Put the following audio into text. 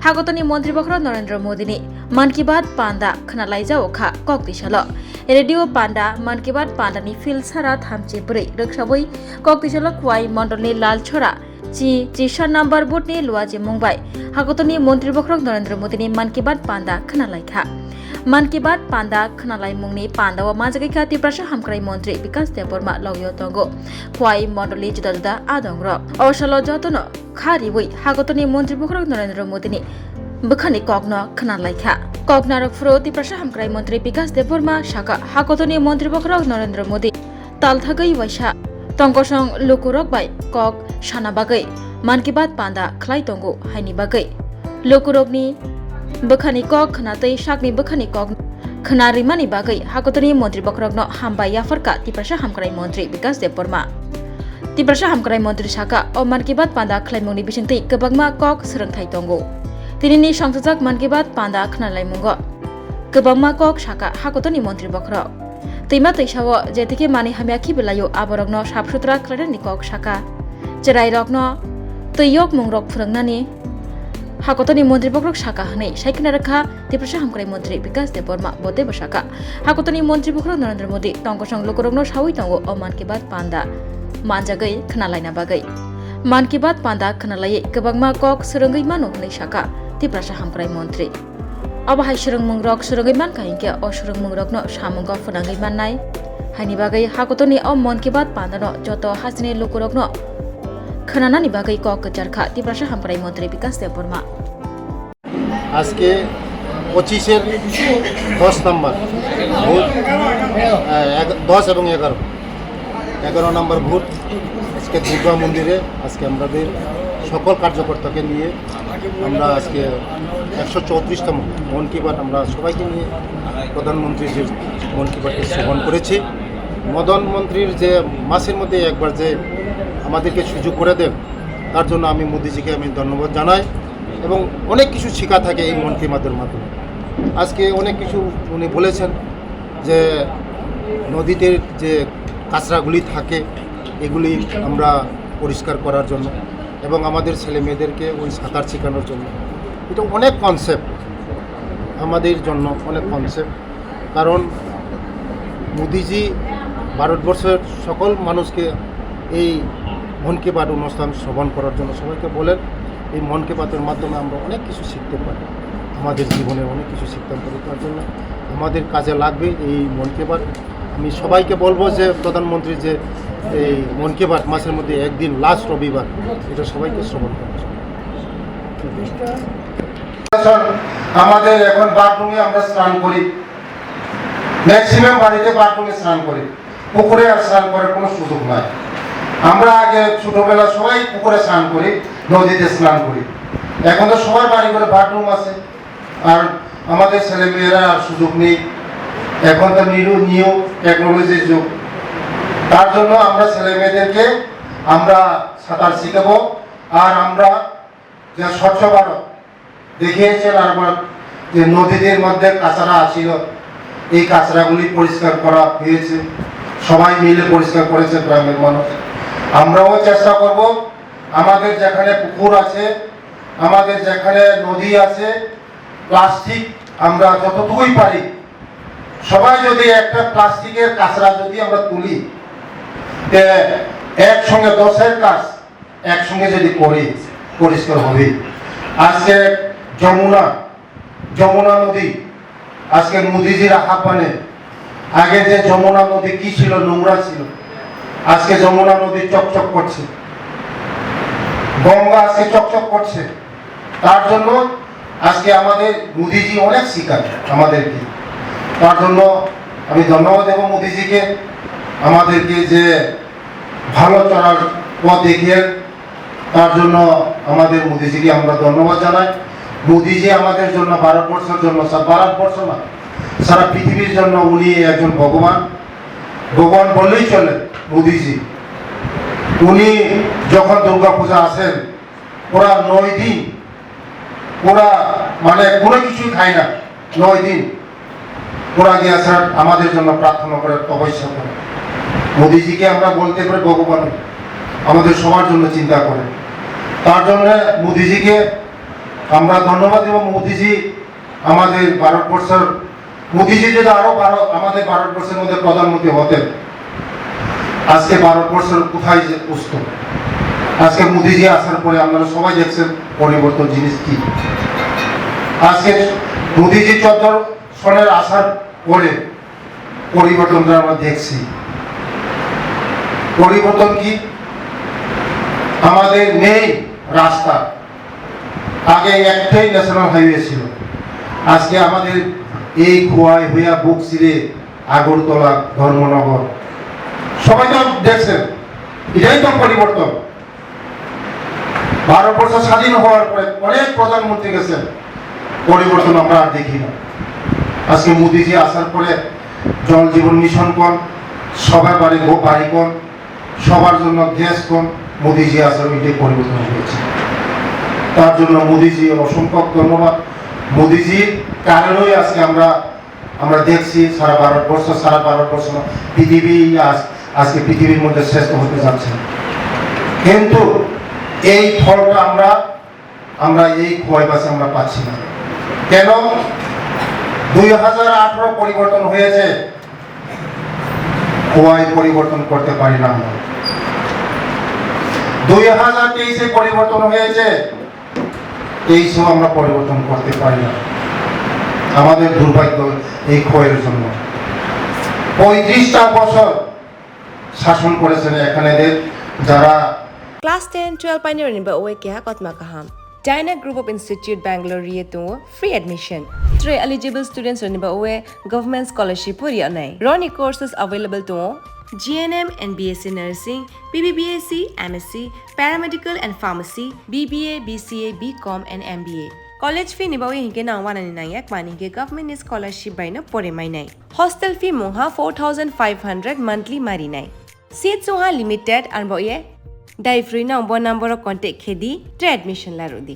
हागतनि मन्त्री बखरा नरेन्द्र मोदीनि मन की बात पान्दा खनालाइजाओ खा कक्तिसाल रेडियो पान्दा मन की बात पान्दानि फिल सारा थामचे ब्रै रोखसाबै कक्तिसाल खुवाई मण्डलनि लालछरा चिसा नाम्बार बुथनि लुवाजे मुंबाई हागतनि मन्त्री बखरा नरेन्द्र मोदीनि मन की बात पान्दा खनालाइखा मन की बात पान्दा खनालाई मुंगनि पान्दावा माजगैखा तिब्रासा हामक्राई मन्त्री विकास देबबर्मा लग्यो तंगो खुवाई मण्डलनि जुदा जुदा आदंग्र अवसलो जतन खारिवै हागतनि मन्त्री बखरा नरेन्द्र मोदीनि बखानि कग्न खनालाइखा कग्नारक फ्रो तिब्रासा हामक्राई मन्त्री विकास देबबर्मा शाखा हागतनि मन्त्री बखरा नरेन्द्र मोदी तालथागै वैसा तंगसं लुकुरक बाय कक साना बागै मन की बात पान्दा खलाइ तंगो हाइनि बागै लुकुरकनि बखानि कक खनातै शाकनि बखानि कक खनारिमानि बागै हागतनि मन्त्री बखरकनो हामबाय याफरका तिब्रासा हामक्राई मन्त्री विकास देबबर्मा तिब्रासा हामक्राई मन्त्री शाखा अ मन की बात पान्दा खलाइमुंनि बिसिंतै गोबांमा कक सोलोंथाइ दंगौ दिनैनि संसदक मन की बात पान्दा खनालाइमुंगो गोबांमा कक शाखा हागतनि मन्त्री बखरक तैमा तैसाव जेतिके मानि हामियाखि बेलायो आबरकनो साफसुथ्रा खलायनायनि कक शाखा जेराइरकनो तैयक मुंरक फोरोंनानि हागतनि मन्त्री बखरक शाखा हनै साइखना रखा तिब्रासा हामक्राई मन्त्री विकास देबबर्मा बतेबो शाखा हागतनि मन्त्री बखरक नरेन्द्र मोदी तंगसं लुकुरकनो सावै तंगो अ मन की बात पान्दा मानजागै खनालायना बागै मन की बात पान्दा खनालायै गोबांमा कक सोरोंगै मानो हनै शाखा तिब्रासा हामक्राई मन्त्री अबाहाय सोरों मुंरक सोरोंगै मान काहिंके अ सोरों मुंरकनो सामुंग फनांगै माननाय हानि बागै हागतनि अ मन की बात पान्दानो जत हासिनि लुकुरकनो खनानानि बागै कक गजारखा तिब्रासा हामक्राई मन्त्री विकास देबबर्मा আজকে 25-এর 10 নম্বর ভোট 10 এবং 11 নম্বর ভোট আজকে দুর্গা মন্দিরে আজকে আমাদের সকল কার্যকর্তাকে নিয়ে আমরা আজকে 134তম মন কি বাত আমরা সবাইকে নিয়ে প্রধানমন্ত্রীর যে মন কি বাতকে শ্রবণ করেছি প্রধানমন্ত্রীর যে মাসের মধ্যে একবার যে আমাদেরকে সুযোগ করে দেন তার জন্য আমি মোদিজিকে আমি ধন্যবাদ জানাই এবং অনেক কিছু শেখা থাকে এই মন কি বাতের মাধ্যমে আজকে অনেক কিছু উনি বলেছেন যে নদীতে যে কাঁচরাগুলি থাকে এগুলি আমরা পরিষ্কার করার জন্য এবং আমাদের ছেলে মেয়েদেরকে ওই সাঁতার শেখানোর জন্য এটা অনেক কনসেপ্ট আমাদের জন্য অনেক কনসেপ্ট কারণ মোদিজি ভারতবর্ষের সকল মানুষকে এই মন কি বাত অনুষ্ঠান শ্রবণ করার জন্য সবাইকে বলেন এই মন কি বাতের মাধ্যমে আমরা অনেক কিছু শিখতে পারি আমাদের জীবনে অনেক কিছু শিখতে পারি তার জন্য আমাদের কাজে লাগবে এই মন কি বাত আমি সবাইকে বলবো যে প্রধানমন্ত্রী যে এই মন কি বাত মাসের মধ্যে একদিন লাস্ট রবিবার এটা সবাইকে শ্রবণ করা আমাদের এখন বাথরুমে আমরা স্নান করি ম্যাক্সিমাম বাড়িতে বাথরুমে স্নান করি পুকুরে আর স্নান করার কোনো সুযোগ নাই আমরা আগে ছোটবেলা সবাই পুকুরে স্নান করি নদীতে স্নান করি এখন তো সবার বাড়ি করে বাথরুম আছে আর আমাদের ছেলে মেয়েরা আর সুযোগ নেই এখন তো নিউ টেকনোলজির যুগ তার জন্য আমরা ছেলে মেয়েদেরকে আমরা সাঁতার শিখাবো আর আমরা যে স্বচ্ছ ভারত দেখিয়েছেন আর যে নদীদের মধ্যে কাঁচরা আছিল এই কাঁচরাগুলি পরিষ্কার করা হয়েছে সবাই মিলে পরিষ্কার করেছে গ্রামের মানুষ আমরাও চেষ্টা করব আমাদের যেখানে পুকুর আছে আমাদের যেখানে নদী আছে প্লাস্টিক আমরা যতটুকুই পারি সবাই যদি একটা প্লাস্টিকের কাঁচরা যদি আমরা তুলি একসঙ্গে 10-এর কাজ একসঙ্গে যদি করি পরিষ্কার হবে আজকে যমুনা নদী আজকে মোদিজির আহ্বানে আগে যে যমুনা নদী কি ছিল নোংরা ছিল আজকে যমুনা নদী চকচক করছে গঙ্গা আজকে চকচক করছে তার জন্য আজকে আমাদের মোদিজি অনেক শিখায় আমাদেরকে তার জন্য আমি ধন্যবাদ দেব মোদিজিকে আমাদেরকে যে ভালো চলার পথ দেখিয়ে তার জন্য আমাদের মোদিজিকে আমরা ধন্যবাদ জানাই মোদিজি আমাদের জন্য ভারতবর্ষের জন্য ভারতবর্ষ না সারা পৃথিবীর জন্য উনি একজন ভগবান বললেই চলে মোদিজি উনি যখন দুর্গা পূজা আসেন ওরা 9 দিন ওরা মানে কোনো কিছুই খায় না 9 দিন ওরা গিয়ে আসার আমাদের জন্য প্রার্থনা করে তপস্যা করে মোদিজিকে আমরা বলতে পারি ভগবান আমাদের সবার জন্য চিন্তা করে তার জন্য মোদিজিকে আমরা ধন্যবাদ দেব মোদিজি, আমাদের ভারতবর্ষের মোদিজি যদি আরো আমাদের ভারতবর্ষের মধ্যে প্রধানমন্ত্রী হতেন, আজকে ভারতবর্ষের কোথায় যে পুষ্ট। আজকে মোদিজি আসার পরে আপনারা সবাই দেখছেন পরিবর্তন জিনিস কি। আজকে মোদিজি 14 সনের আসার পরে পরিবর্তনটা আমরা দেখছি। পরিবর্তন কি? আমাদের নেই রাস্তা, আগে একটাই ন্যাশনাল হাইওয়ে ছিল, আজকে আমাদের এই খোয়াই হইয়া বকশিরে আগরতলা ধর্মনগর সবাই তো দেখছেন, এটাই তো পরিবর্তন। ভারতবর্ষ স্বাধীন হওয়ার পরে অনেক প্রধানমন্ত্রী গেছেন, পরিবর্তন আমরা আর দেখি না। আজকে মোদিজি আসার পরে জল জীবন মিশন কোন, সবার বাড়ি কোন, সবার জন্য গ্যাস কোন, মোদিজি আসার এটাই পরিবর্তন হয়েছে। তার জন্য মোদিজি অসংখ্য ধন্যবাদ। মোদিজির কারণেই আজকে আমরা দেখছি সারা ভারতবর্ষ পৃথিবী আজকে পৃথিবীর মধ্যে শ্রেষ্ঠ হতে যাচ্ছে। কিন্তু এই ফলটা আমরা এই খোয়াইবাসে আমরা পাচ্ছি না। কেন? 2018 পরিবর্তন হয়েছে, খোয়াই পরিবর্তন করতে পারি না আমরা। 2023-এ পরিবর্তন হয়েছে, 23-এও আমরা পরিবর্তন করতে পারি না। আমাদের দুর্ভাগ্য এই খোয়াইয়ের জন্য। 35টা বছর শাসন করেছেন এখানেদের যারা Class 10, 12 pioneer ni ba oe kya kotma kaham. China Group of Institute Bangalore riye to free admission. 3 eligible students ni ba oe government scholarship puri anai. Roni courses available to GNM and BSc Nursing, PBBSc, MSc, Paramedical and Pharmacy, BBA, BCA, BCom and MBA. College fee ni ba oe hinke na wana ni nai yak mani ke government scholarship by na pore mai nai. Hostel fee moha 4500 monthly mari nai. Seats oha limited and ba oe Dai free number contact khedi admission la rodi.